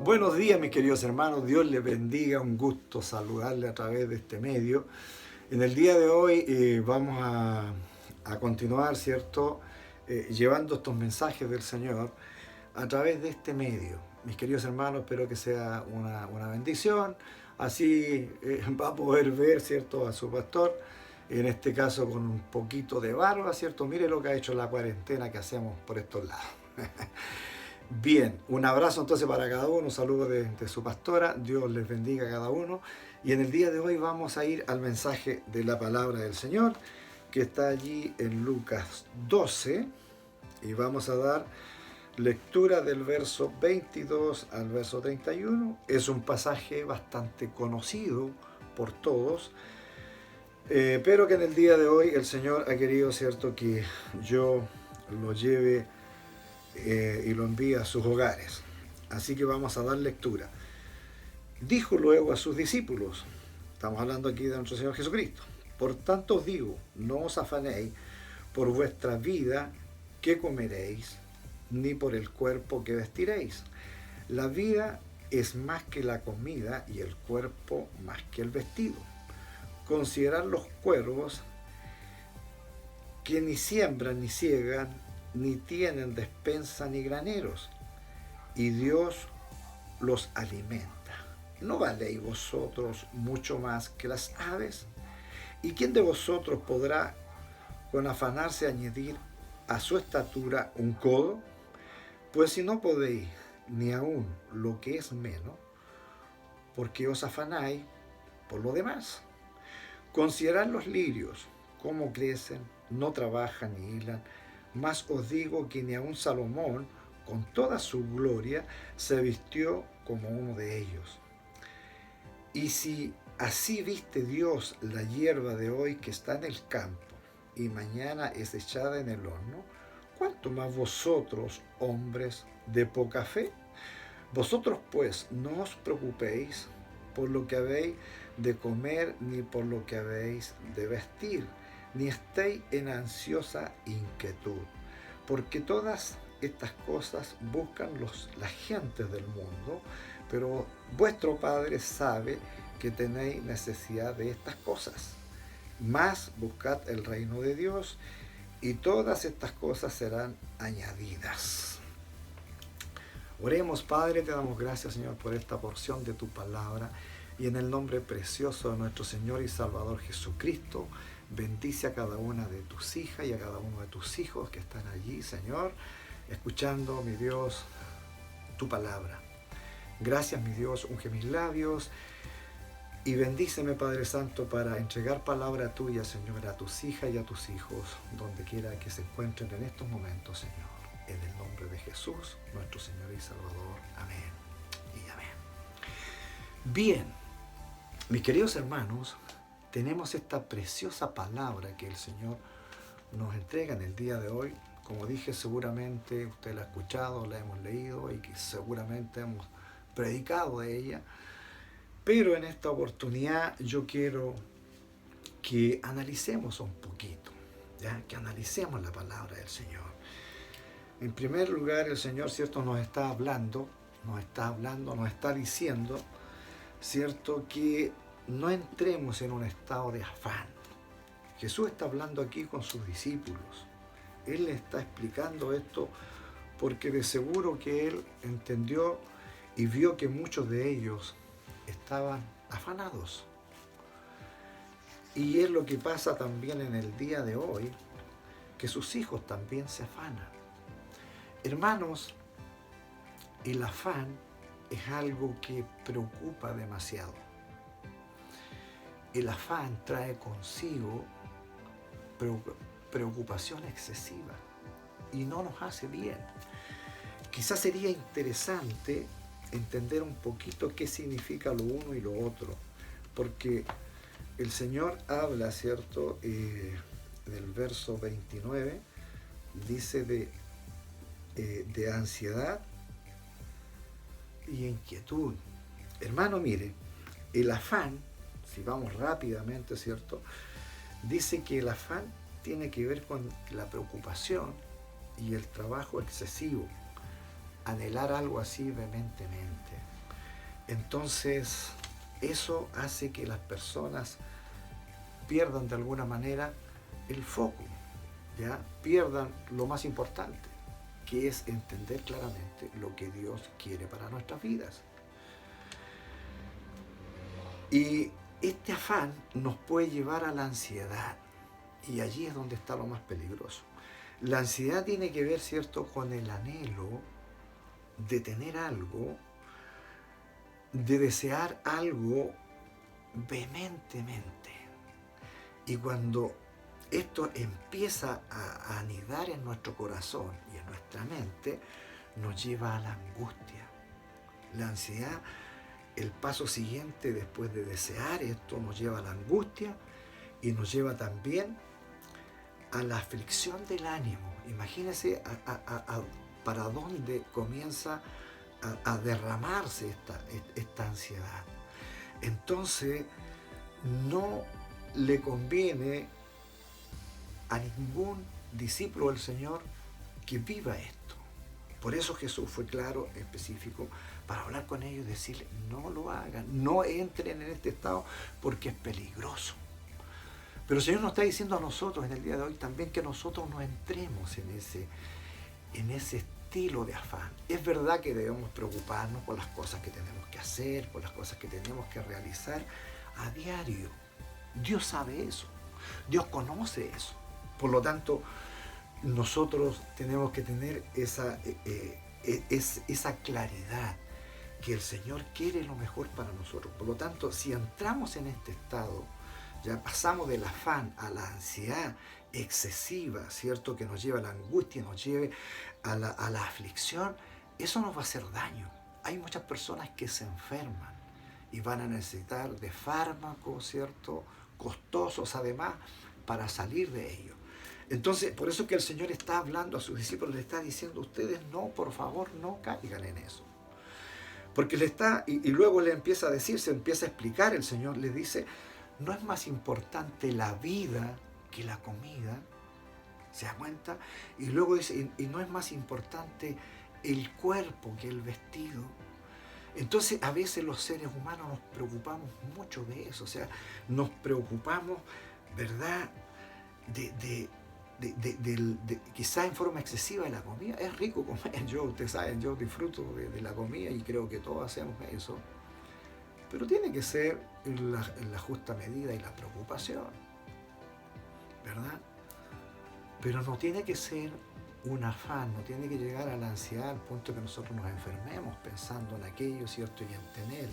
Buenos días, mis queridos hermanos. Dios les bendiga. Un gusto saludarle a través de este medio. En el día de hoy vamos a continuar, ¿cierto? Llevando estos mensajes del Señor a través de este medio. Mis queridos hermanos, espero que sea una bendición. Así va a poder ver, ¿cierto?, a su pastor, en este caso con un poquito de barba, ¿cierto? Mire lo que ha hecho la cuarentena que hacemos por estos lados. Bien, un abrazo entonces para cada uno, un saludo de su pastora, Dios les bendiga a cada uno. Y en el día de hoy vamos a ir al mensaje de la palabra del Señor, que está allí en Lucas 12, y vamos a dar lectura del verso 22 al verso 31. Es un pasaje bastante conocido por todos, pero que en el día de hoy el Señor ha querido, ¿cierto?, que yo lo lleve y lo envía a sus hogares. Así que vamos a dar lectura. Dijo luego a sus discípulos, estamos hablando aquí de nuestro Señor Jesucristo: por tanto os digo, no os afanéis por vuestra vida qué comeréis, ni por el cuerpo que vestiréis. La vida es más que la comida, y el cuerpo más que el vestido. Considerad los cuervos, que ni siembran ni siegan, ni tienen despensa ni graneros, y Dios los alimenta. ¿No valéis vosotros mucho más que las aves? ¿Y quién de vosotros podrá con afanarse añadir a su estatura un codo? Pues si no podéis ni aun lo que es menos, ¿por qué os afanáis por lo demás? Considerad los lirios, cómo crecen, no trabajan ni hilan, mas os digo que ni aun Salomón, con toda su gloria, se vistió como uno de ellos. Y si así viste Dios la hierba de hoy que está en el campo, y mañana es echada en el horno, ¿cuánto más vosotros, hombres de poca fe? Vosotros pues no os preocupéis por lo que habéis de comer, ni por lo que habéis de vestir, ni estéis en ansiosa inquietud, porque todas estas cosas buscan las gentes del mundo, pero vuestro Padre sabe que tenéis necesidad de estas cosas. Mas buscad el reino de Dios, y todas estas cosas serán añadidas. Oremos. Padre, te damos gracias, Señor, por esta porción de tu palabra, y en el nombre precioso de nuestro Señor y Salvador Jesucristo, bendice a cada una de tus hijas y a cada uno de tus hijos que están allí, Señor, escuchando, mi Dios, tu palabra. Gracias, mi Dios, unge mis labios y bendíceme, Padre Santo, para entregar palabra tuya, Señor, a tus hijas y a tus hijos, donde quiera que se encuentren en estos momentos, Señor. En el nombre de Jesús, nuestro Señor y Salvador. Amén y amén. Bien, mis queridos hermanos, tenemos esta preciosa palabra que el Señor nos entrega en el día de hoy. Como dije, seguramente usted la ha escuchado, la hemos leído y que seguramente hemos predicado de ella. Pero en esta oportunidad yo quiero que analicemos un poquito, ¿ya? Que analicemos la palabra del Señor. En primer lugar, el Señor, ¿cierto?, nos está diciendo, ¿cierto?, que no entremos en un estado de afán. Jesús está hablando aquí con sus discípulos. Él le está explicando esto porque de seguro que Él entendió y vio que muchos de ellos estaban afanados. Y es lo que pasa también en el día de hoy, que sus hijos también se afanan. Hermanos, el afán es algo que preocupa demasiado. El afán trae consigo preocupación excesiva y no nos hace bien. Quizás sería interesante entender un poquito qué significa lo uno y lo otro, porque el Señor habla, ¿cierto?, en el verso 29, dice de ansiedad y inquietud. Hermano, mire, el afán, si vamos rápidamente, ¿cierto?, dice que el afán tiene que ver con la preocupación y el trabajo excesivo, anhelar algo así vehementemente. Entonces, eso hace que las personas pierdan de alguna manera el foco, ¿ya? Pierdan lo más importante, que es entender claramente lo que Dios quiere para nuestras vidas. Y este afán nos puede llevar a la ansiedad, y allí es donde está lo más peligroso. La ansiedad tiene que ver, ¿cierto?, con el anhelo de tener algo, de desear algo vehementemente. Y cuando esto empieza a anidar en nuestro corazón y en nuestra mente, nos lleva a la angustia. La ansiedad, el paso siguiente después de desear esto, nos lleva a la angustia y nos lleva también a la aflicción del ánimo. Imagínense para dónde comienza a derramarse esta ansiedad. Entonces, no le conviene a ningún discípulo del Señor que viva esto. Por eso Jesús fue claro, específico, para hablar con ellos y decirles, no lo hagan, no entren en este estado porque es peligroso. Pero el Señor nos está diciendo a nosotros en el día de hoy también que nosotros no entremos en ese estilo de afán. Es verdad que debemos preocuparnos por las cosas que tenemos que hacer, por las cosas que tenemos que realizar a diario. Dios sabe eso, Dios conoce eso. Por lo tanto, nosotros tenemos que tener esa claridad, que el Señor quiere lo mejor para nosotros. Por lo tanto, si entramos en este estado, ya pasamos del afán a la ansiedad excesiva, ¿cierto?, que nos lleva a la angustia, nos lleve a la aflicción, eso nos va a hacer daño. Hay muchas personas que se enferman y van a necesitar de fármacos, ¿cierto?, costosos además, para salir de ello. Entonces, por eso que el Señor está hablando a sus discípulos, le está diciendo, ustedes no, por favor, no caigan en eso. Porque le está, y luego le empieza a decir, se empieza a explicar, el Señor le dice, no es más importante la vida que la comida, ¿se da cuenta? Y luego dice, y no es más importante el cuerpo que el vestido. Entonces, a veces los seres humanos nos preocupamos mucho de eso, o sea, nos preocupamos, ¿verdad?, quizá en forma excesiva de la comida. Es rico comer, ustedes saben, yo disfruto de la comida y creo que todos hacemos eso, pero tiene que ser en la justa medida y la preocupación, ¿verdad? Pero no tiene que ser un afán, no tiene que llegar a la ansiedad al punto que nosotros nos enfermemos pensando en aquello, ¿cierto?, y en tener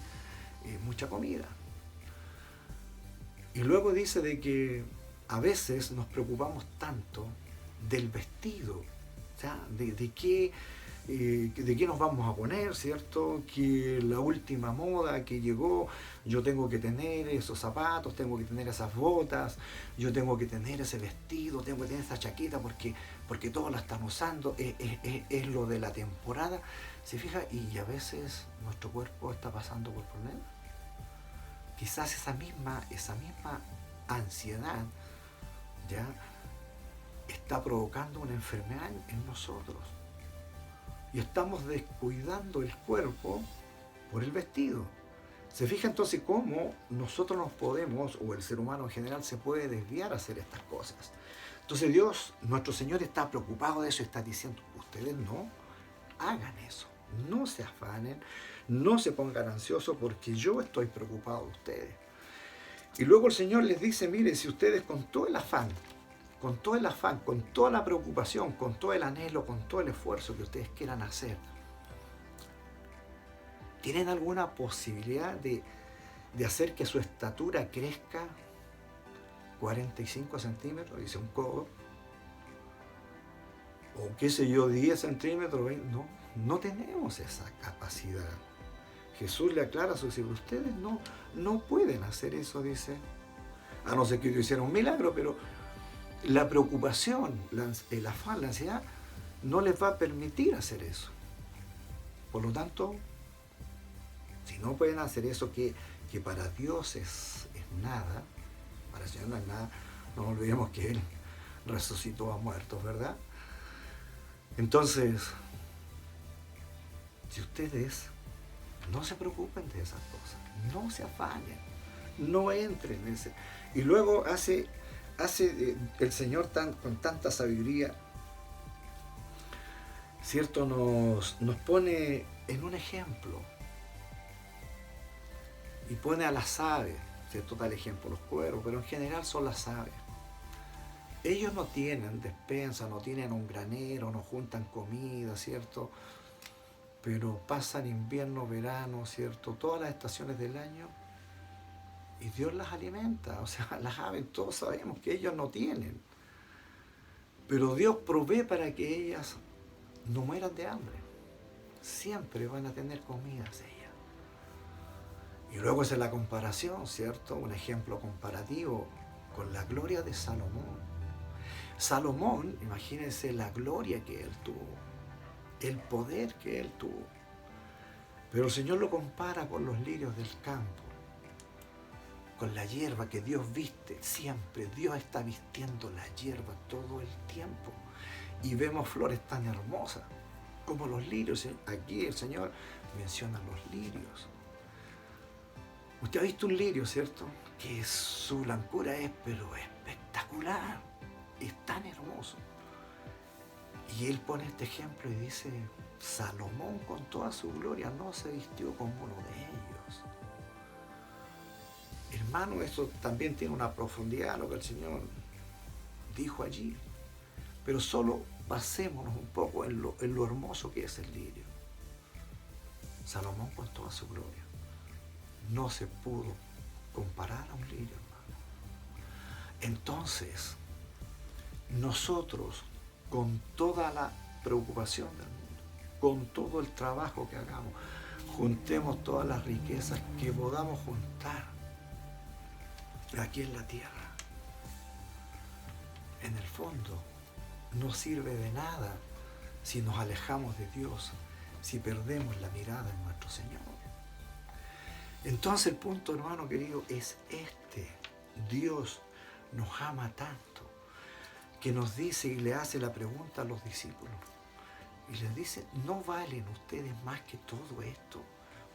mucha comida. Y luego dice de que a veces nos preocupamos tanto del vestido, ¿ya?, de qué nos vamos a poner, ¿cierto?, que la última moda que llegó, yo tengo que tener esos zapatos, tengo que tener esas botas, yo tengo que tener ese vestido, tengo que tener esa chaqueta porque todos la están usando, es lo de la temporada, ¿se fija? Y a veces nuestro cuerpo está pasando por problemas. Quizás esa misma ansiedad, ¿ya?, está provocando una enfermedad en nosotros. Y estamos descuidando el cuerpo por el vestido. ¿Se fija entonces cómo nosotros nos podemos, o el ser humano en general, se puede desviar a hacer estas cosas? Entonces Dios, nuestro Señor, está preocupado de eso y está diciendo, ustedes no hagan eso, no se afanen, no se pongan ansiosos porque yo estoy preocupado de ustedes. Y luego el Señor les dice, mire, si ustedes con todo el afán, con toda la preocupación, con todo el anhelo, con todo el esfuerzo que ustedes quieran hacer, ¿tienen alguna posibilidad de hacer que su estatura crezca 45 centímetros, dice un codo? O qué sé yo, 10 centímetros, 20, no tenemos esa capacidad. Jesús le aclara a sus discípulos, ustedes no pueden hacer eso, dice, a no ser que Dios hiciera un milagro, pero la preocupación, el afán, la ansiedad, no les va a permitir hacer eso. Por lo tanto, si no pueden hacer eso que para Dios es nada, para el Señor no es nada, no olvidemos que Él resucitó a muertos, ¿verdad? Entonces, si ustedes No se preocupen de esas cosas, no se afanen, no entren en ese. Y luego hace el Señor con tanta sabiduría, ¿cierto? Nos pone en un ejemplo y pone a las aves, ¿cierto? Da el ejemplo, los cuervos, pero en general son las aves. Ellos no tienen despensa, no tienen un granero, no juntan comida, ¿cierto? Pero pasan invierno, verano, ¿cierto? Todas las estaciones del año y Dios las alimenta. O sea, las aves todos sabemos que ellos no tienen. Pero Dios provee para que ellas no mueran de hambre. Siempre van a tener comidas ellas. Y luego es la comparación, ¿cierto? Un ejemplo comparativo con la gloria de Salomón. Salomón, imagínense la gloria que él tuvo, el poder que él tuvo. Pero el Señor lo compara con los lirios del campo, con la hierba que Dios viste siempre. Dios está vistiendo la hierba todo el tiempo. Y vemos flores tan hermosas como los lirios. Aquí el Señor menciona los lirios. Usted ha visto un lirio, ¿cierto? Que su blancura es, pero espectacular. Es tan hermoso. Y él pone este ejemplo y dice, Salomón con toda su gloria no se vistió como uno de ellos. Hermano, eso también tiene una profundidad, lo que el Señor dijo allí. Pero solo basémonos un poco en lo hermoso que es el lirio. Salomón con toda su gloria no se pudo comparar a un lirio, hermano. Entonces, nosotros, con toda la preocupación del mundo, con todo el trabajo que hagamos, juntemos todas las riquezas que podamos juntar aquí en la tierra. En el fondo, no sirve de nada si nos alejamos de Dios, si perdemos la mirada en nuestro Señor. Entonces el punto, hermano querido, es este. Dios nos ama tanto que nos dice y le hace la pregunta a los discípulos. Y les dice, ¿no valen ustedes más que todo esto?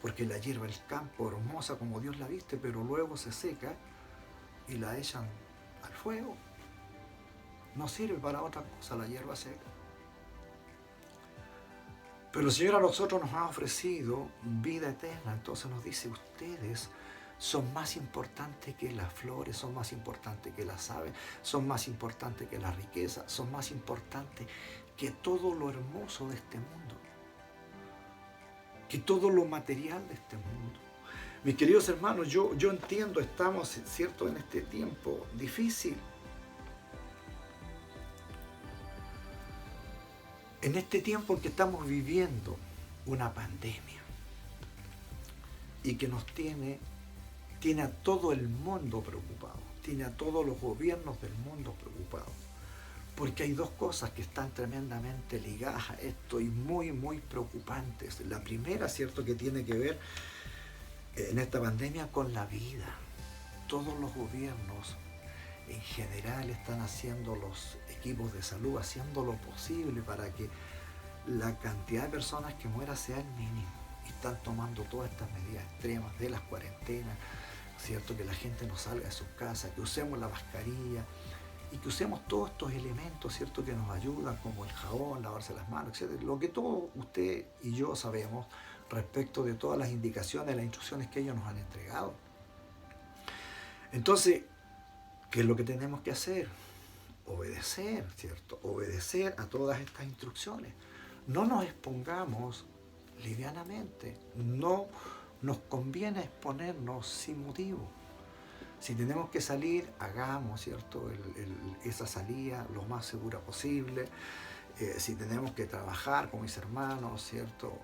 Porque la hierba del campo, hermosa como Dios la viste, pero luego se seca y la echan al fuego. No sirve para otra cosa la hierba seca. Pero el Señor a nosotros nos ha ofrecido vida eterna. Entonces nos dice, ustedes son más importantes que las flores, son más importantes que las aves, son más importantes que la riqueza, son más importantes que todo lo hermoso de este mundo, que todo lo material de este mundo. Mis queridos hermanos, yo entiendo, estamos, ¿cierto?, en este tiempo difícil. En este tiempo en que estamos viviendo una pandemia y que nos tiene a todo el mundo preocupado, tiene a todos los gobiernos del mundo preocupados, porque hay dos cosas que están tremendamente ligadas a esto y muy, muy preocupantes. La primera, ¿cierto?, que tiene que ver en esta pandemia con la vida. Todos los gobiernos en general están haciendo, los equipos de salud, haciendo lo posible para que la cantidad de personas que mueran sea el mínimo. Y están tomando todas estas medidas extremas de las cuarentenas, ¿cierto? Que la gente no salga de sus casas, que usemos la mascarilla y que usemos todos estos elementos, ¿cierto?, que nos ayudan, como el jabón, lavarse las manos, etc. Lo que todos usted y yo sabemos respecto de todas las indicaciones, las instrucciones que ellos nos han entregado. Entonces, ¿qué es lo que tenemos que hacer? Obedecer, ¿cierto? Obedecer a todas estas instrucciones. No nos expongamos livianamente. No nos conviene exponernos sin motivo. Si tenemos que salir, hagamos, ¿cierto?, esa salida lo más segura posible. Si tenemos que trabajar con mis hermanos, ¿cierto?,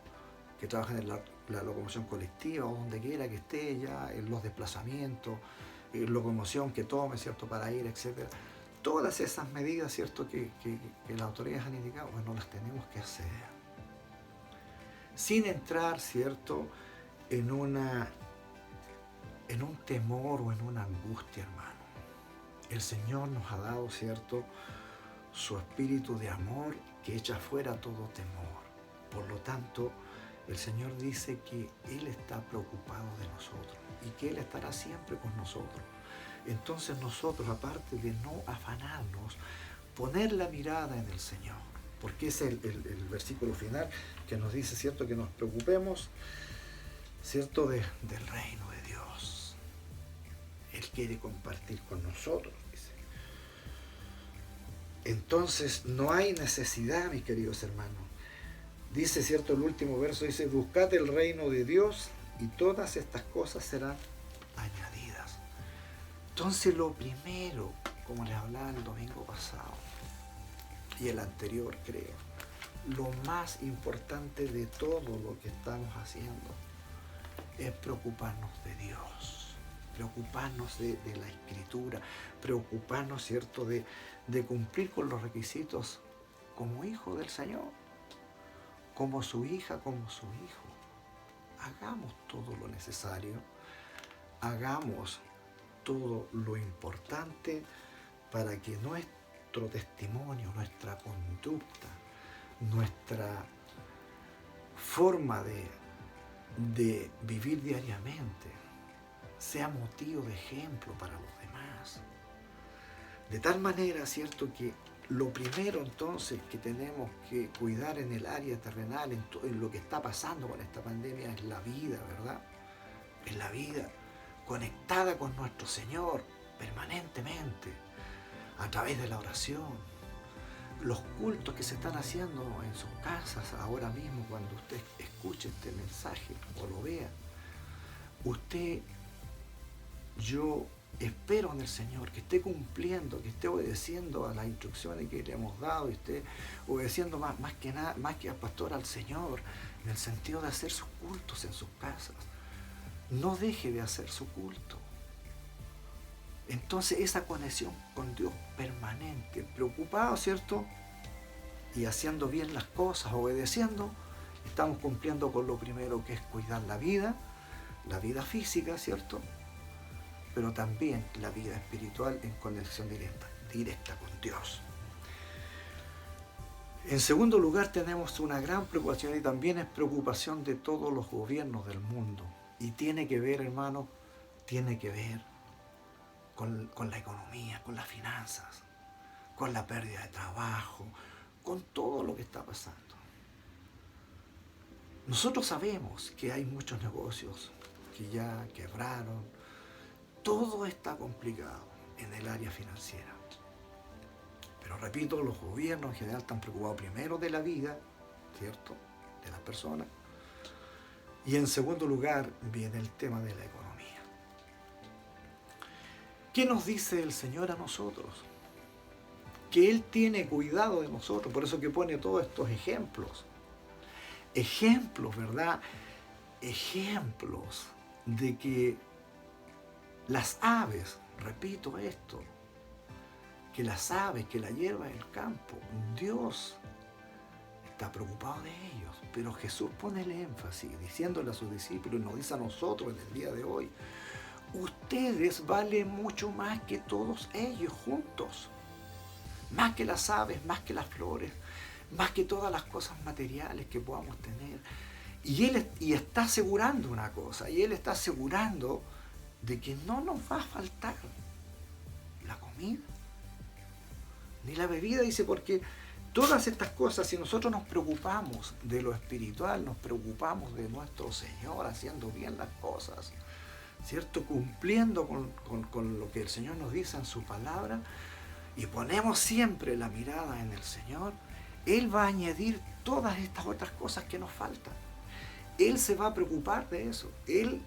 que trabajan en la locomoción colectiva o donde quiera que esté ya, en los desplazamientos, locomoción que tome, ¿cierto?, para ir, etc. Todas esas medidas, ¿cierto?, que las autoridades han indicado, bueno, las tenemos que hacer. Sin entrar, ¿cierto?, en un temor o en una angustia, hermano. El Señor nos ha dado, ¿cierto?, su espíritu de amor que echa fuera todo temor. Por lo tanto, El Señor dice que Él está preocupado de nosotros y que Él estará siempre con nosotros. Entonces nosotros, aparte de no afanarnos, poner la mirada en el Señor, porque es el versículo final que nos dice, ¿cierto?, que nos preocupemos, ¿cierto?, del reino de Dios. Él quiere compartir con nosotros, dice. Entonces no hay necesidad, mis queridos hermanos. Dice, ¿cierto?, el último verso dice, buscad el reino de Dios y todas estas cosas serán añadidas. Entonces lo primero, como les hablaba el domingo pasado y el anterior, creo, lo más importante de todo lo que estamos haciendo es preocuparnos de Dios, preocuparnos de la Escritura, preocuparnos, ¿cierto?, de cumplir con los requisitos como hijo del Señor, como su hija, como su hijo. Hagamos todo lo necesario, hagamos todo lo importante para que nuestro testimonio, nuestra conducta, nuestra forma de vivir diariamente sea motivo de ejemplo para los demás. De tal manera, ¿cierto?, que lo primero entonces que tenemos que cuidar en el área terrenal, en lo que está pasando con esta pandemia, es la vida, ¿verdad? Es la vida conectada con nuestro Señor permanentemente, a través de la oración. Los cultos que se están haciendo en sus casas ahora mismo, cuando usted escuche este mensaje o lo vea, yo espero en el Señor que esté cumpliendo, que esté obedeciendo a las instrucciones que le hemos dado, y esté obedeciendo más que al pastor, al Señor, en el sentido de hacer sus cultos en sus casas. No deje de hacer su culto. Entonces esa conexión con Dios permanente, preocupado, ¿cierto?, y haciendo bien las cosas, obedeciendo, estamos cumpliendo con lo primero, que es cuidar la vida física, ¿cierto?, pero también la vida espiritual en conexión directa con Dios. En segundo lugar, tenemos una gran preocupación, y también es preocupación de todos los gobiernos del mundo. Y tiene que ver, hermano, con la economía, con las finanzas, con la pérdida de trabajo, con todo lo que está pasando. Nosotros sabemos que hay muchos negocios que ya quebraron. Todo está complicado en el área financiera. Pero repito, los gobiernos en general están preocupados primero de la vida, ¿cierto?, de las personas. Y en segundo lugar viene el tema de la economía. ¿Qué nos dice el Señor a nosotros? Que Él tiene cuidado de nosotros, por eso que pone todos estos ejemplos. Ejemplos, ¿verdad? Ejemplos de que las aves, repito esto, que las aves, que la hierba del campo, Dios está preocupado de ellos, pero Jesús pone el énfasis, diciéndole a sus discípulos, y nos dice a nosotros en el día de hoy, ustedes valen mucho más que todos ellos juntos, más que las aves, más que las flores, más que todas las cosas materiales que podamos tener. Y está asegurando una cosa, y Él está asegurando de que no nos va a faltar la comida ni la bebida, dice, porque todas estas cosas, si nosotros nos preocupamos de lo espiritual, nos preocupamos de nuestro Señor haciendo bien las cosas, ¿cierto?, cumpliendo con lo que el Señor nos dice en su palabra, y ponemos siempre la mirada en el Señor, Él va a añadir todas estas otras cosas que nos faltan. Él se va a preocupar de eso. Él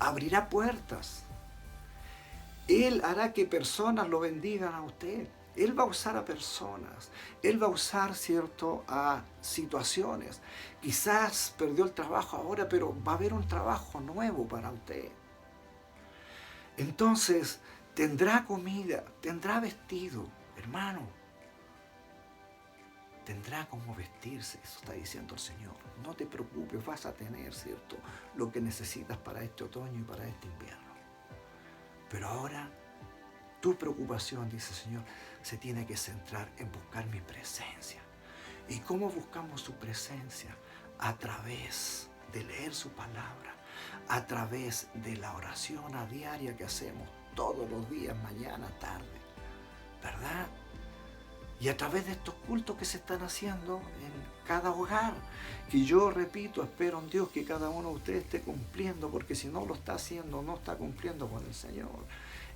abrirá puertas. Él hará que personas lo bendigan a usted. Él va a usar a personas. Él va a usar, ¿cierto?, a situaciones. Quizás perdió el trabajo ahora, pero va a haber un trabajo nuevo para usted. Entonces, tendrá comida, tendrá vestido, hermano. Tendrá cómo vestirse, eso está diciendo el Señor. No te preocupes, vas a tener, ¿cierto?, lo que necesitas para este otoño y para este invierno. Pero ahora, tu preocupación, dice el Señor, se tiene que centrar en buscar mi presencia. ¿Y cómo buscamos su presencia? A través de leer su palabra, a través de la oración a diaria que hacemos todos los días, mañana, tarde, ¿verdad? Y a través de estos cultos que se están haciendo en cada hogar, que yo repito, espero en Dios que cada uno de ustedes esté cumpliendo, porque si no lo está haciendo, no está cumpliendo con el Señor.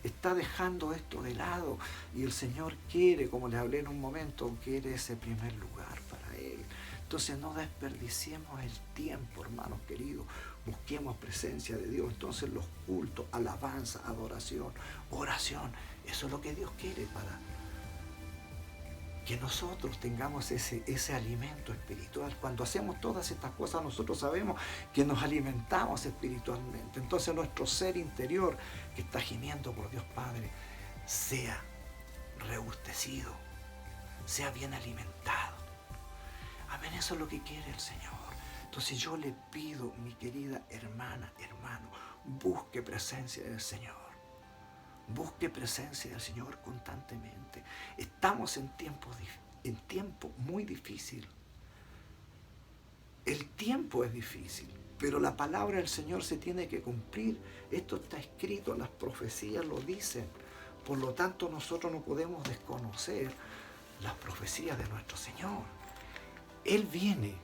Está dejando esto de lado y el Señor quiere, como les hablé en un momento, quiere ese primer lugar para Él. Entonces no desperdiciemos el tiempo, hermanos queridos. Busquemos presencia de Dios. Entonces los cultos, alabanza, adoración, oración, eso es lo que Dios quiere para que nosotros tengamos ese alimento espiritual. Cuando hacemos todas estas cosas, nosotros sabemos que nos alimentamos espiritualmente. Entonces nuestro ser interior, que está gimiendo por Dios Padre, sea rebustecido, sea bien alimentado. Amén, eso es lo que quiere el Señor. Entonces yo le pido, mi querida hermana, hermano, busque presencia del Señor. Busque presencia del Señor constantemente. Estamos en tiempo muy difícil. El tiempo es difícil, pero la palabra del Señor se tiene que cumplir. Esto está escrito, las profecías lo dicen. Por lo tanto, nosotros no podemos desconocer las profecías de nuestro Señor. Él viene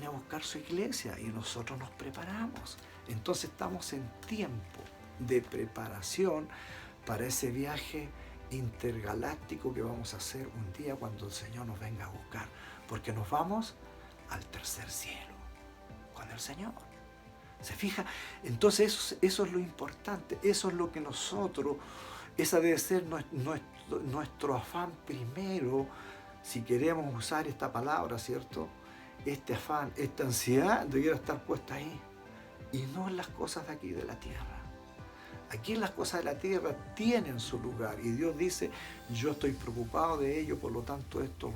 a buscar su iglesia y nosotros nos preparamos. Entonces estamos en tiempo de preparación para ese viaje intergaláctico que vamos a hacer un día cuando el Señor nos venga a buscar, porque nos vamos al tercer cielo con el Señor. ¿Se fija? Entonces eso es lo importante, eso es lo que nosotros, esa debe ser nuestro afán primero, si queremos usar esta palabra, ¿cierto? Este afán, esta ansiedad debiera estar puesta ahí y no en las cosas de aquí de la tierra. Aquí las cosas de la tierra tienen su lugar y Dios dice, yo estoy preocupado de ello, por lo tanto esto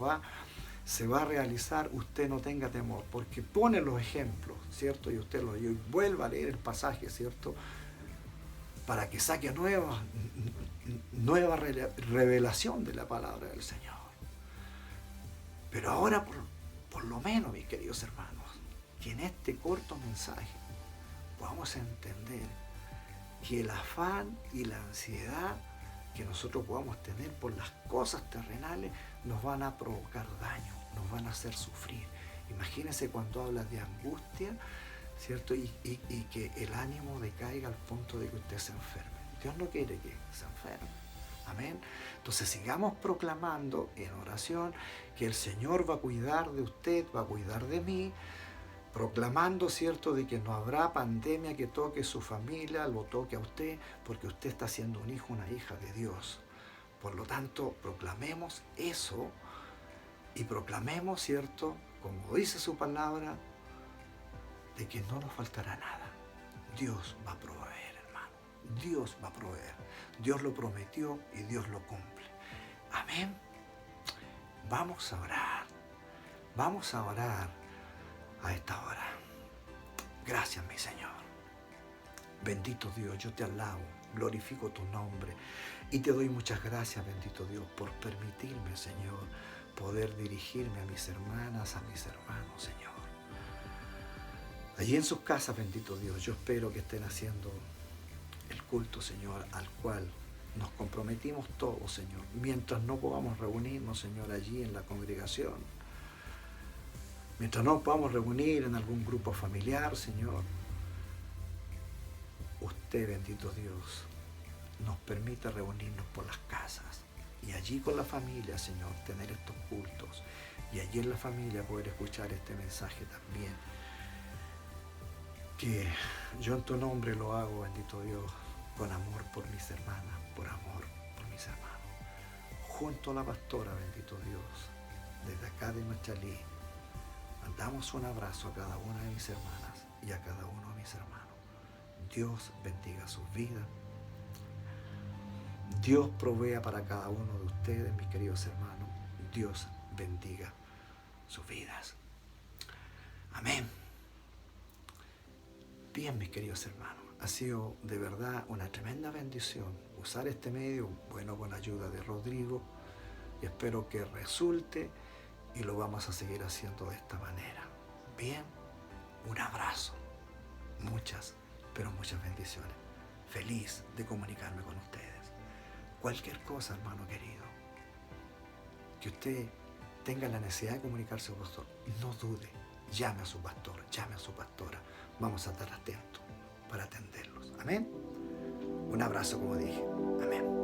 se va a realizar, usted no tenga temor, porque pone los ejemplos, ¿cierto? Y usted y vuelva a leer el pasaje, ¿cierto? Para que saque nueva revelación de la palabra del Señor. Pero ahora, por lo menos, mis queridos hermanos, que en este corto mensaje podamos entender que el afán y la ansiedad que nosotros podamos tener por las cosas terrenales nos van a provocar daño, nos van a hacer sufrir. Imagínense cuando habla de angustia, ¿cierto? Y que el ánimo decaiga al punto de que usted se enferme. Dios no quiere que se enferme. Amén. Entonces sigamos proclamando en oración que el Señor va a cuidar de usted, va a cuidar de mí, proclamando, ¿cierto?, de que no habrá pandemia que toque su familia, lo toque a usted, porque usted está siendo un hijo, una hija de Dios. Por lo tanto, proclamemos eso y proclamemos, ¿cierto?, como dice su palabra, de que no nos faltará nada. Dios va a proveer, hermano. Dios va a proveer. Dios lo prometió y Dios lo cumple. Amén. Vamos a orar. Vamos a orar a esta hora. Gracias, mi Señor. Bendito Dios, yo te alabo, glorifico tu nombre y te doy muchas gracias, bendito Dios, por permitirme, Señor, poder dirigirme a mis hermanas, a mis hermanos, Señor. Allí en sus casas, bendito Dios, yo espero que estén haciendo el culto, Señor, al cual nos comprometimos todos, Señor, mientras no podamos reunirnos, Señor, allí en la congregación. Mientras no podamos reunir en algún grupo familiar, Señor, usted, bendito Dios, nos permite reunirnos por las casas y allí con la familia, Señor, tener estos cultos y allí en la familia poder escuchar este mensaje también. Que yo en tu nombre lo hago, bendito Dios, con amor por mis hermanas, por amor por mis hermanos. Junto a la pastora, bendito Dios, desde acá de Machalí, mandamos un abrazo a cada una de mis hermanas y a cada uno de mis hermanos. Dios bendiga sus vidas. Dios provea para cada uno de ustedes, mis queridos hermanos. Dios bendiga sus vidas. Amén. Bien, mis queridos hermanos, ha sido de verdad una tremenda bendición usar este medio, bueno, con ayuda de Rodrigo, y espero que resulte y lo vamos a seguir haciendo de esta manera. Bien, un abrazo, muchas, pero muchas bendiciones. Feliz de comunicarme con ustedes. Cualquier cosa, hermano querido, que usted tenga la necesidad de comunicarse con su pastor, no dude, llame a su pastor, llame a su pastora. Vamos a estar atentos para atenderlos. Amén. Un abrazo, como dije. Amén.